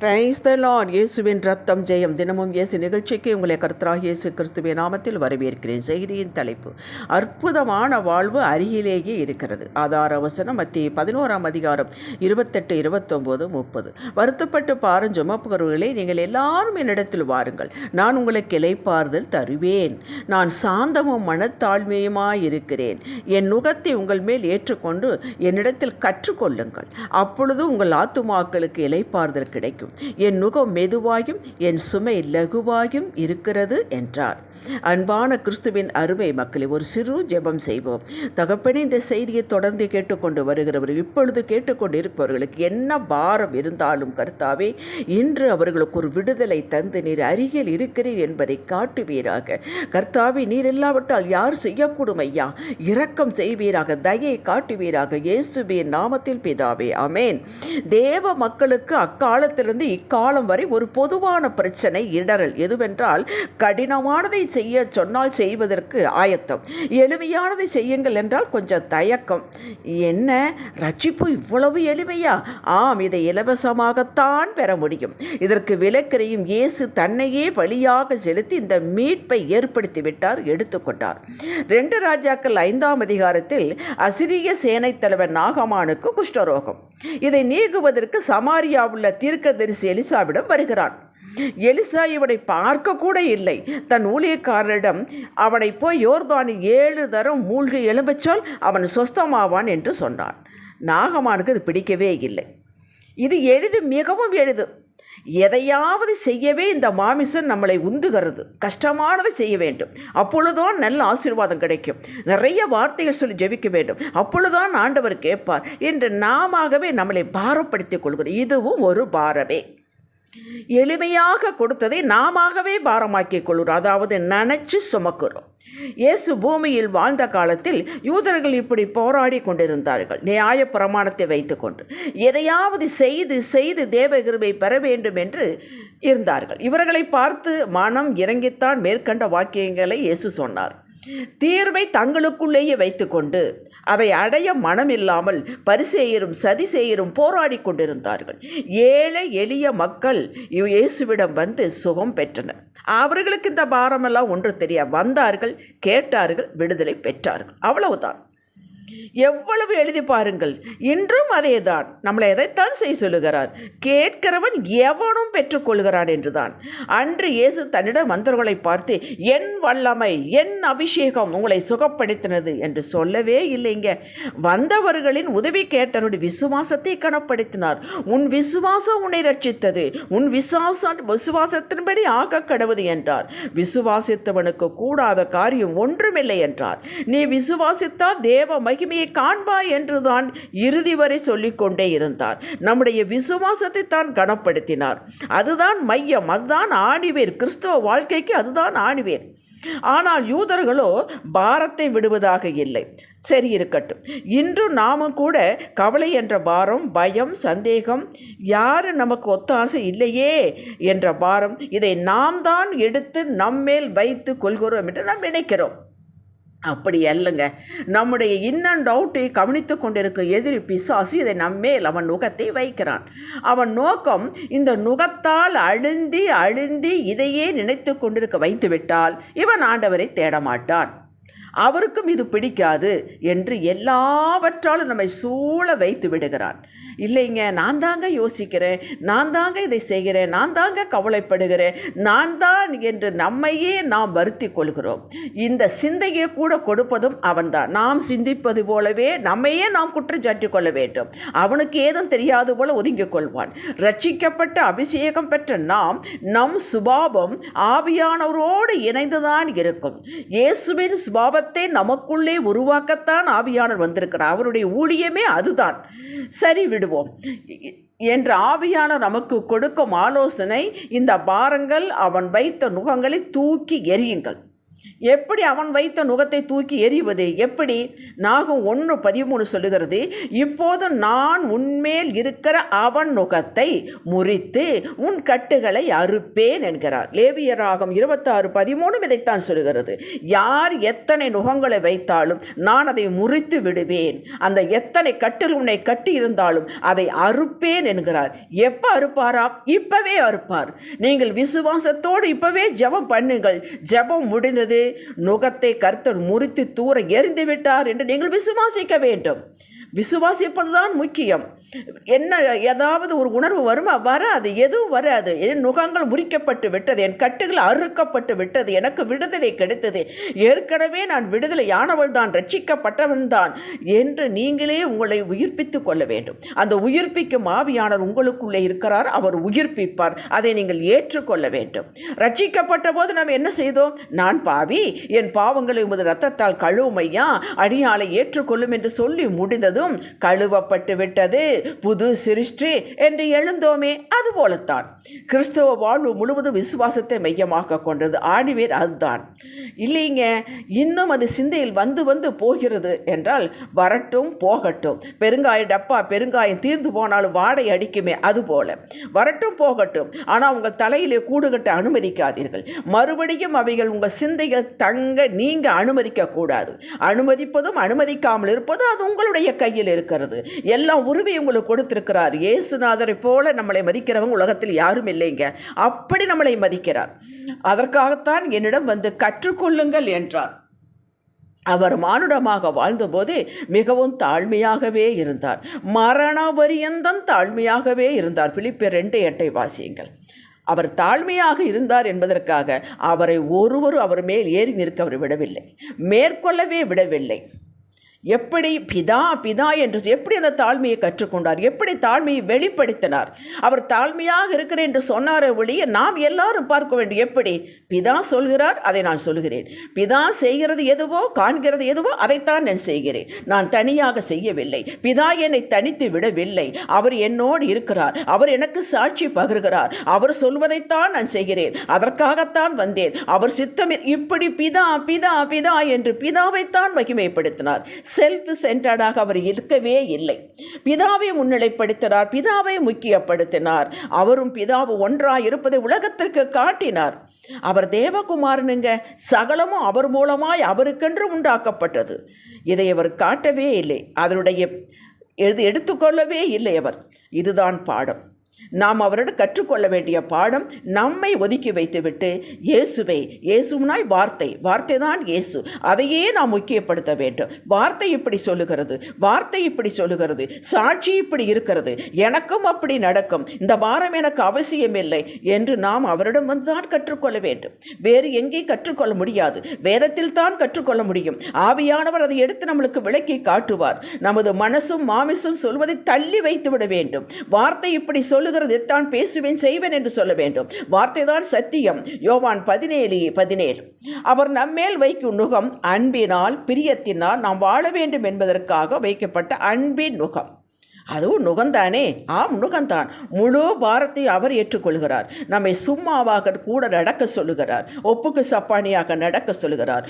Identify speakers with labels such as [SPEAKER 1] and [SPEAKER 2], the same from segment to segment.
[SPEAKER 1] Praise the Lord. இயேசுவின் ரத்தம் ஜெயம். தினமும் இயேசு நிகழ்ச்சிக்கு உங்களை கர்த்தராகிய இயேசு கிறிஸ்துவின் நாமத்தில் வரவேற்கிறேன். செய்தியின் தலைப்பு, அற்புதமான வாழ்வு அருகிலேயே இருக்கிறது. ஆதார வசனம் மத்திய 11:28-29-30. வருத்தப்பட்டு பாரம் சுமப்புகிறவர்களே, நீங்கள் எல்லாரும் என்னிடத்தில் வாருங்கள், நான் உங்களுக்கு இளைப்பாறுதல் தருவேன். நான் சாந்தமும் மனத்தாழ்மையுமாயிருக்கிறேன். என் நுகத்தை உங்கள் மேல் ஏற்றுக்கொண்டு என்னிடத்தில் கற்றுக்கொள்ளுங்கள், அப்பொழுது உங்கள் ஆத்துமாக்களுக்கு இளைப்பாறுதல் கிடைக்கும். என் நுகம் மெதுவாயும் என் சுமை லகுவாயும் இருக்கிறது என்றார். அன்பான கிறிஸ்துவின் அருமை மக்களை, ஒரு சிறு ஜெபம் செய்வோம். தகப்பனே, இந்த செய்தியை தொடர்ந்து கேட்டுக்கொண்டு வருகிறவர்கள், இப்பொழுது கேட்டுக்கொண்டு இருப்பவர்களுக்கு என்ன பாரம் இருந்தாலும் கர்த்தாவே, இன்று அவர்களுக்கு ஒரு விடுதலை தந்து நீர் அருகில் இருக்கிறீர் என்பதை காட்டுவீராக. கர்த்தாவே, நீர் இல்லாவிட்டால் யார் செய்யக்கூடும் ஐயா? இரக்கம் செய்வீராக, தயை காட்டுவீராக. இயேசுவின் நாமத்தில் பிதாவே, ஆமென். தேவ மக்களுக்கு அக்காலத்திலிருந்து இக்காலம் வரை ஒரு பொதுவான பிரச்சனை இடரல். எதுவென்றால், கடினமானதை செய்ய சொன்னால் செய்வதற்கு ஆயத்தம், எளிமையானதை செய்யுங்கள் என்றால் கொஞ்சம் தயக்கம். என்ன ரட்சிப்பு இவ்வளவு எளிமையா? ஆம், இதை இலவசமாகத்தான் பெற முடியும். இதற்கு விலக்கிறையும் இயேசு தன்னையே பலியாக செலுத்தி இந்த மீட்பை ஏற்படுத்தி விட்டார், எடுத்துக்கொண்டார். 2 ராஜாக்கள் 5ஆம் அதிகாரத்தில் அசிரிய சேனை தலைவர் நாகமானுக்கு குஷ்டரோகம். இதை நீக்குவதற்கு சமாரியாவுள்ள தீர்க்கதரிசி எலிசாவிடம் வருகிறான். எலிசா இவனை பார்க்க கூட இல்லை. தன் ஊழியக்காரரிடம் அவனை போய் யோர்தானில் 7 தரம் மூழ்கி எழும்பச்சொல், அவன் சொஸ்தமாவான் என்று சொன்னான். நாகமானுக்கு இது பிடிக்கவே இல்லை. இது எளிது, மிகவும் எளிது. எதையாவது செய்யவே இந்த மாமிசம் நம்மளை உந்துகிறது. கஷ்டமானதை செய்ய வேண்டும், அப்பொழுதுதான் நல்ல ஆசீர்வாதம் கிடைக்கும். நிறைய வார்த்தைகள் சொல்லி ஜெபிக்க வேண்டும், அப்பொழுதுதான் ஆண்டவர் கேட்பார் என்று நாமவே நம்மளை பாரப்படுத்திக் கொள்கிறோம். இதுவும் ஒரு பாரமே. எளிமையாக கொடுத்ததை நாமவே பாரமாக்கிக் கொள்கிறோம், அதாவது நினைச்சு சுமக்கிறோம். இயேசு பூமியில் வாழ்ந்த காலத்தில் யூதர்கள் இப்படி போராடி கொண்டிருந்தார்கள். நியாய பிரமாணத்தை வைத்துக்கொண்டு எதையாவது செய்து தேவ கிருபை பெற வேண்டும் என்று இருந்தார்கள். இவர்களை பார்த்து மனம் இறங்கித்தான் மேற்கண்ட வாக்கியங்களை இயேசு சொன்னார். தீர்வை தங்களுக்குள்ளேயே வைத்துக்கொண்டு அவை அடைய மனமில்லாமல் பரிசேயரும் சதிசேயரும் போராடி கொண்டிருந்தார்கள். ஏழை எளிய மக்கள் இயேசுவிடம் வந்து சுகம் பெற்றனர். அவர்களுக்கு இந்த பாரமெல்லாம் ஒன்று தெரியாது. வந்தார்கள், கேட்டார்கள், விடுதலை பெற்றார்கள். அவ்வளவுதான். எவ்வளவு எழுதி பாருங்கள். இன்றும் அதேதான். நம்மளை எதைத்தான் செய்ய சொல்லுகிறார்? கேட்கிறவன் எவனும் பெற்றுக்கொள்கிறான் என்றுதான். அன்று இயேசு தன்னிடம் வந்தவர்களை பார்த்து, என் வல்லமை, என் அபிஷேகம் உங்களை சுகப்படுத்தினது என்று சொல்லவே இல்லைங்க. வந்தவர்களின் உதவி கேட்டவருடைய விசுவாசத்தை கனப்படுத்தினார். உன் விசுவாசம் உன்னை ரட்சித்தது, உன் விசுவாசத்தின்படி ஆக கடவுது என்றார். விசுவாசித்தவனுக்கு கூடாத காரியம் ஒன்றுமில்லை என்றார். நீ விசுவாசித்தால் தேவ மகிமையை காண்பாய் என்றுதான் இறுதி வரை சொல்லிக்கொண்டே இருந்தார். நம்முடைய விசுவாசத்தை தான் கனப்படுத்தினார். அதுதான் மையம், அதுதான் ஆணிவேர். கிறிஸ்தவ வாழ்க்கைக்கு அதுதான் ஆணிவேர். ஆனால் யூதர்களோ பாரத்தை விடுவதாக இல்லை. சரி, இருக்கட்டும். இன்று நாமும் கூட கவலை என்ற பாரம், பயம், சந்தேகம், யாரு நமக்கு ஒத்தாசை இல்லையே என்ற பாரம், இதை நாம் தான் எடுத்து நம்மேல் வைத்து கொள்கிறோம் என்று நாம் நினைக்கிறோம். அப்படி அல்லங்க. நம்முடைய இன் அண்ட் அவுட்டை கவனித்து கொண்டிருக்கும் எதிரி பிசாசு இதை நம்மேல் அவன் நுகத்தை வைக்கிறான். அவன் நோக்கம் இந்த நுகத்தால் அழுந்தி இதையே நினைத்து கொண்டிருக்க வைத்துவிட்டால் இவன் ஆண்டவரை தேடமாட்டான். அவருக்கும் இது பிடிக்காது என்று எல்லாவற்றாலும் நம்மை சூழ வைத்து விடுகிறான். இல்லைங்க, நான் தாங்க யோசிக்கிறேன், நான் தாங்க இதை செய்கிறேன், நான் தாங்க கவலைப்படுகிறேன், நான் தான் என்று நம்மையே நாம் வருத்தி கொள்கிறோம். இந்த சிந்தையை கூட கொடுப்பதும் அவன்தான். நாம் சிந்திப்பது போலவே நம்மையே நாம் குற்றச்சாட்டி கொள்ள வேண்டும். அவனுக்கு ஏதும் தெரியாது போல ஒதுங்கிக் கொள்வான். ரட்சிக்கப்பட்ட அபிஷேகம் பெற்ற நாம், நம் சுபாவம் ஆவியானவரோடு இணைந்துதான் இருக்கும். இயேசுவின் சுபாவத்தை நமக்குள்ளே உருவாக்கத்தான் ஆவியானவர் வந்திருக்கிறார். அவருடைய ஊழியமே அதுதான். சரி, விடுவோம் என்ற ஆவியானவர் நமக்கு கொடுக்கும் ஆலோசனை, இந்த பாரங்கள், அவன் வைத்த நுகங்களை தூக்கி எறியுங்கள். எப்படி அவன் வைத்த நுகத்தை தூக்கி எறிவது? எப்படி? நாகும் 1:13 சொல்லுகிறது, இப்போது நான் உன்மேல் இருக்கிற அவன் நுகத்தை முறித்து உன் கட்டுகளை அறுப்பேன் என்கிறார். லேவியராகம் 26:13 இதைத்தான் சொல்லுகிறது. யார் எத்தனை நுகங்களை வைத்தாலும் நான் அதை முறித்து விடுவேன். அந்த எத்தனை கட்டில் உன்னை கட்டி இருந்தாலும் அதை அறுப்பேன் என்கிறார். எப்போ அறுப்பாரா? இப்பவே அறுப்பார். நீங்கள் விசுவாசத்தோடு இப்பவே ஜெபம் பண்ணுங்கள். ஜெபம் முடிந்தது, நுகத்தை கர்த்தர் முறித்து தூர எறிந்து விட்டார் என்று நீங்கள் விசுவாசிக்க வேண்டும். விசுவாசிப்பதுதான் முக்கியம். என்ன ஏதாவது ஒரு உணர்வு வருமா? வராது, எதுவும் வராது. என் நுகங்கள் முறிக்கப்பட்டு விட்டது, என் கட்டுகள் அறுக்கப்பட்டு விட்டது, எனக்கு விடுதலை கிடைத்தது, ஏற்கனவே நான் விடுதலையானவள் தான், ரட்சிக்கப்பட்டவன் தான் என்று நீங்களே உங்களை உயிர்ப்பித்து கொள்ள வேண்டும். அந்த உயிர்ப்பிக்கும் ஆவியானவர் உங்களுக்குள்ளே இருக்கிறார், அவர் உயிர்ப்பிப்பார். அதை நீங்கள் ஏற்றுக்கொள்ள வேண்டும். ரட்சிக்கப்பட்ட போது நாம் என்ன செய்தோம்? நான் பாவி, என் பாவங்களை உமது இரத்தத்தால் கழுவுமையா, அடியாளை ஏற்றுக்கொள்ளும் என்று சொல்லி முடிந்தது. கழுவப்பட்டு விட்டது, புது சிருஷ்டி என்று எழுந்தோமே. அதுபோலத்தான் கிறிஸ்தவ வாழ்வு முழுவதும் விசுவாசத்தை மையமாக கொண்டது. ஆணிவேர் அதுதான். இல்லைங்க, இன்னும் அது சிந்தையில் வந்து வந்து போகிறது என்றால் வரட்டும் போகட்டும். பெருங்காய டப்பா பெருங்காயம் தீர்ந்து போனாலும் வாடை அடிக்குமே, அதுபோல வரட்டும் போகட்டும். ஆனால் உங்கள் தலையிலே கூடுகட்ட அனுமதிக்காதீர்கள். மறுபடியும் அவைகள் உங்கள் சிந்தைகள் தங்க நீங்க அனுமதிக்க கூடாது. அனுமதிப்பதும் அனுமதிக்காமல் இருப்பதும் அது உங்களுடைய கையில் இருக்கிறது. எல்லாம் உருவி உங்களுக்கு கொடுத்திருக்கிறார். இயேசுநாதரை போல நம்மளை மதிக்கிறவங்க உலகத்தில் யாரும் இல்லைங்க. அப்படி நம்மளை மதிக்கிறார். அதற்காகத்தான் என்னிடம் வந்து கற்றுக்கொள்ளுங்கள் என்றார். அவர் மானுடமாக வாழ்ந்தபோது மிகவும் தாழ்மையாகவே இருந்தார். மரண பரியந்தம் தாழ்மையாகவே இருந்தார். பிலிப்பியர் 2:8 வாசியுங்கள். அவர் தாழ்மையாக இருந்தார் என்பதற்காக அவரை ஒருவரும் அவர் மேல் ஏறி நிற்க அவர் விடவில்லை, மேற்கொள்ளவே விடவில்லை. எப்படி பிதா பிதா என்று எப்படி அந்த தாழ்மையை கற்றுக்கொண்டார், எப்படி தாழ்மையை வெளிப்படுத்தினார். அவர் தாழ்மையாக இருக்கிறேன் என்று சொன்னாரே ஒழிய நாம் எல்லாரும் பார்க்க வேண்டும். எப்படி பிதா சொல்கிறார் அதை நான் சொல்கிறேன். பிதா செய்கிறது எதுவோ காண்கிறது எதுவோ அதைத்தான் நான் செய்கிறேன். நான் தனியாக செய்யவில்லை. பிதா என்னை தனித்து விடவில்லை. அவர் என்னோடு இருக்கிறார். அவர் எனக்கு சாட்சி பகிர்கிறார். அவர் சொல்வதைத்தான் நான் செய்கிறேன். அதற்காகத்தான் வந்தேன். அவர் சித்தம். இப்படி பிதா பிதா பிதா என்று பிதாவைத்தான் மகிமைப்படுத்தினார். செல்ஃப் சென்டர்டாக அவர் இருக்கவே இல்லை. பிதாவை முன்னிலைப்படுத்தினார், பிதாவை முக்கியப்படுத்தினார். அவரும் பிதாவு ஒன்றாய் இருப்பதை உலகத்திற்கு காட்டினார். அவர் தேவகுமாரனுங்க. சகலமும் அவர் மூலமாய் அவருக்கென்று உண்டாக்கப்பட்டது. இதை அவர் காட்டவே இல்லை, அதனுடைய எடுத்துக்கொள்ளவே இல்லை அவர். இதுதான் பாடம். நாம் அவரிடம் கற்றுக்கொள்ள வேண்டிய பாடம். நம்மை ஒதுக்கி வைத்துவிட்டு இயேசுவை, இயேசுனாய் வார்த்தை, வார்த்தை தான் இயேசு, அதையே நாம் முக்கியப்படுத்த வேண்டும். வார்த்தை இப்படி சொல்லுகிறது, வார்த்தை இப்படி சொல்லுகிறது, சாட்சி இப்படி இருக்கிறது, எனக்கும் அப்படி நடக்கும், இந்த வாரம் எனக்கு அவசியமில்லை என்று நாம் அவரிடம் வந்து தான் கற்றுக்கொள்ள வேண்டும். வேறு எங்கேயும் கற்றுக்கொள்ள முடியாது. வேதத்தில் தான் கற்றுக்கொள்ள முடியும். ஆவியானவர் அதை எடுத்து நம்மளுக்கு விளக்கி காட்டுவார். நமது மனசும் மாமிசும் சொல்வதை தள்ளி வைத்து விட வேண்டும். வார்த்தை இப்படி சொல்லுகிறது, தான் பேசுவேன் செய்வேன் என்று சொல்ல வேண்டும். வார்த்தை தான் சத்தியம். யோவான் 17:17. அவர் நம்மேல் வைக்கும் நுகம் அன்பினால் பிரியத்தினால் நாம் வாழ வேண்டும் என்பதற்காக வைக்கப்பட்ட அன்பின் நுகம். அதுவும் நுகந்தானே? ஆம், நுகந்தான். முழு பாரத்தை அவர் ஏற்றுக்கொள்கிறார். நம்மை சும்மாவாக கூட நடக்க சொல்லுகிறார். ஒப்புக்கு சப்பானியாக நடக்க சொல்லுகிறார்.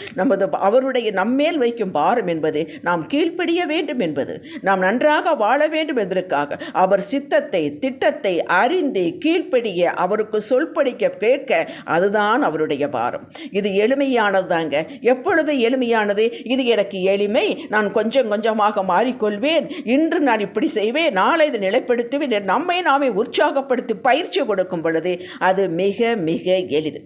[SPEAKER 1] அவருடைய நம்மேல் வைக்கும் பாரம் என்பது நாம் கீழ்ப்படிய வேண்டும் என்பது, நாம் நன்றாக வாழ வேண்டும் என்பதற்காக அவர் சித்தத்தை திட்டத்தை அறிந்து கீழ்ப்படிய, அவருக்கு சொல்படிக்க கேட்க, அதுதான் அவருடைய பாரம். இது எளிமையானது தாங்க. எப்பொழுது எளிமையானது? இது எனக்கு எளிமை, நான் கொஞ்சம் கொஞ்சமாக மாறிக்கொள்வேன், இன்று நான் இப்படி செய்வேன், நாளை இதை நிலைப்படுத்துவேன், நம்மை நாமே உற்சாகப்படுத்தி பயிற்சி கொடுக்கும் பொழுது அது மிக மிக எளிது.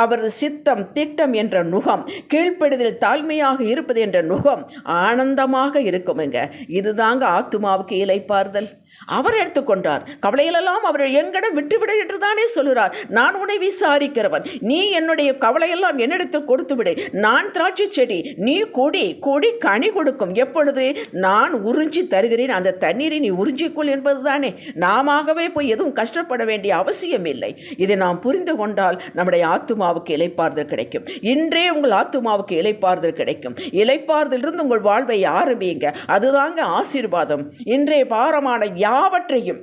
[SPEAKER 1] அவரது சித்தம் திட்டம் என்ற நுகம், கீழ்ப்படிதல் தாழ்மையாக இருப்பது என்ற நுகம் ஆனந்தமாக இருக்குமுங்க. இதுதாங்க ஆத்துமாவுக்கு இளைப்பாறுதல். அவர் எடுத்துக்கொண்டார். கவலைகளெல்லாம் அவர் எங்கிடம் விட்டுவிடு என்று தானே சொல்கிறார். நான் உன்னை விசாரிக்கிறவன், நீ என்னுடைய கவலையெல்லாம் என்னிடத்தில் கொடுத்து விடு. நான் திராட்சை செடி, நீ கொடி, கொடி கனி கொடுக்கும். எப்பொழுது நான் உறிஞ்சி தருகிறேன், அந்த தண்ணீரை நீ உறிஞ்சிக்கொள் என்பது தானே. நாமவே போய் எதுவும் கஷ்டப்பட வேண்டிய அவசியம் இல்லை. இதை நாம் புரிந்து கொண்டால் நம்முடைய ஆத்துமாவுக்கு இளைப்பாறுதல் கிடைக்கும். இன்றே உங்கள் ஆத்துமாவுக்கு இளைப்பாறுதல் கிடைக்கும். இளைப்பாறுதலிருந்து உங்கள் வாழ்வை ஆரம்பியுங்க. அதுதாங்க ஆசீர்வாதம். இன்றைய பாரமான யாவற்றையும்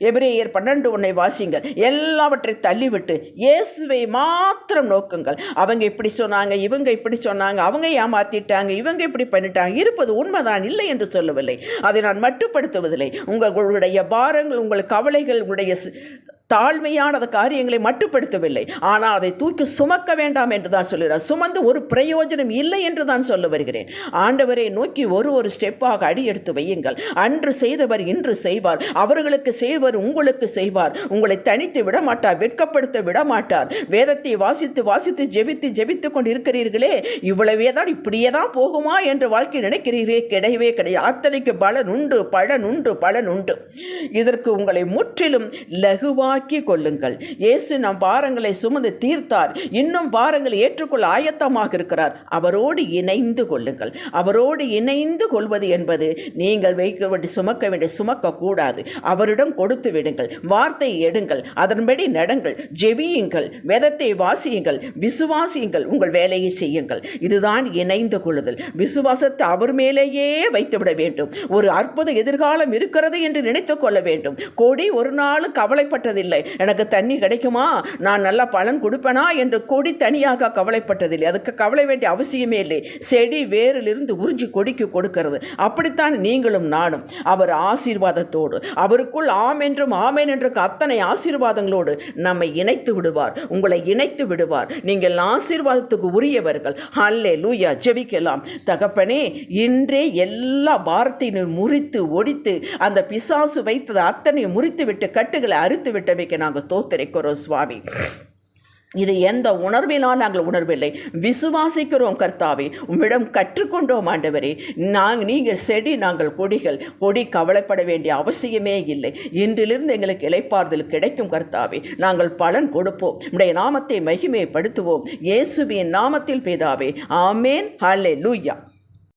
[SPEAKER 1] எபிரேயர் 12:1 வாசிங்கள். எல்லாவற்றை தள்ளிவிட்டு இயேசுவை மாத்திரம் நோக்குங்கள். அவங்க இப்படி சொன்னாங்க, இவங்க இப்படி சொன்னாங்க, அவங்க ஏமாத்திட்டாங்க, இவங்க இப்படி பண்ணிட்டாங்க, இருப்பது உண்மைதான், இல்லை என்று சொல்லவில்லை. அதை நான் மட்டுப்படுத்துவதில்லை. உங்களுடைய பாரங்கள், உங்கள் கவலைகள், உங்களுடைய தாழ்மையான காரியங்களை மட்டுப்படுத்தவில்லை. ஆனால் அதை தூக்கி சுமக்க வேண்டாம் என்று தான் சொல்கிறார். சுமந்து ஒரு பிரயோஜனம் இல்லை என்று தான் சொல்ல வருகிறேன். ஆண்டவரை நோக்கி ஒரு ஸ்டெப்பாக அடி எடுத்து வையுங்கள். அன்று செய்தவர் இன்று செய்வார். அவர்களுக்கு செய்வர் உங்களுக்கு செய்வார். உங்களை தனித்து விடமாட்டார், வெட்கப்படுத்த விடமாட்டார். வேதத்தை வாசித்து வாசித்து ஜெபித்து கொண்டு இருக்கிறீர்களே, இவ்வளவே தான், இப்படியே தான் போகுமா என்று வாழ்க்கை நினைக்கிறீர்களே, கிடையவே கிடையாது. அத்தனைக்கு பலன் உண்டு. இதற்கு உங்களை முற்றிலும் லகுவாக கொள்ளுங்கள். இயேசு நம் பாரங்களை சுமந்து தீர்த்தார். இன்னும் பாரங்களை ஏற்றுக்கொள்ள ஆயத்தமாக இருக்கிறார். அவரோடு இணைந்து கொள்ளுங்கள். அவரோடு இணைந்து கொள்வது என்பது நீங்கள் சுமக்க வேண்டிய சுமக்க கூடாது. அவரிடம் கொடுத்து விடுங்கள். வார்த்தை எடுங்கள், அதன்படி நடங்கள், ஜெபியுங்கள், வேதத்தை வாசியுங்கள், விசுவாசியுங்கள், உங்கள் வேலையை செய்யுங்கள். இதுதான் இணைந்து கொள்ளுதல். விசுவாசத்தை அவர் மேலேயே வைத்துவிட வேண்டும். ஒரு அற்புத எதிர்காலம் இருக்கிறது என்று நினைத்துக் கொள்ள வேண்டும். கொடி ஒரு நாளும் கவலைப்பட்டதில்லை, எனக்கு தண்ணி கிடைக்குமா, நான் நல்லா பலன் கொடுப்பேனா என்று கொடி தனியாக கவலைப்பட்டதில்லை. அதுக்கு கவலை வேண்டிய அவசியமே இல்லை. செடி வேரிலிருந்து உறிஞ்சி கொடிக்கு கொடுக்கிறது. அப்படித்தான் நீங்களும் நானும். அவர் ஆசீர்வாதத்தோடு, அவருக்குள் ஆமென் என்று அத்தனை ஆசீர்வாதங்களோடு நம்மை இணைத்து விடுவார், உங்களை இணைத்து விடுவார். நீங்கள் ஆசீர்வாதத்துக்கு உரியவர்கள். அல்லேலூயா. ஜெபிக்கலாம். தகப்பனே, இன்றே எல்லா வார்த்தையிலும் முறித்து ஒடித்து அந்த பிசாசு வைத்தது அத்தனை முறித்து விட்டு கட்டுகளை அறுத்து விட்டவைக்கு நாங்கள் தோத்தரிக்கிறோம் சுவாமி. இது எந்த உணர்வினால் நாங்கள் உணர்வில்லை, விசுவாசிக்கிறோம் கர்த்தாவே. உம்மிடம் கற்றுக்கொண்டோம் ஆண்டவரே. நீங்கள் செடி, நாங்கள் கொடிகள். கொடி கவலைப்பட வேண்டிய அவசியமே இல்லை. இன்றிலிருந்து எங்களுக்கு இளைப்பாறுதல் கிடைக்கும் கர்த்தாவே. நாங்கள் பலன் கொடுப்போம். உம்முடைய நாமத்தை மகிமைப்படுத்துவோம். இயேசுவின் நாமத்தில் பிதாவே. ஆமென். ஹல்லேலூயா.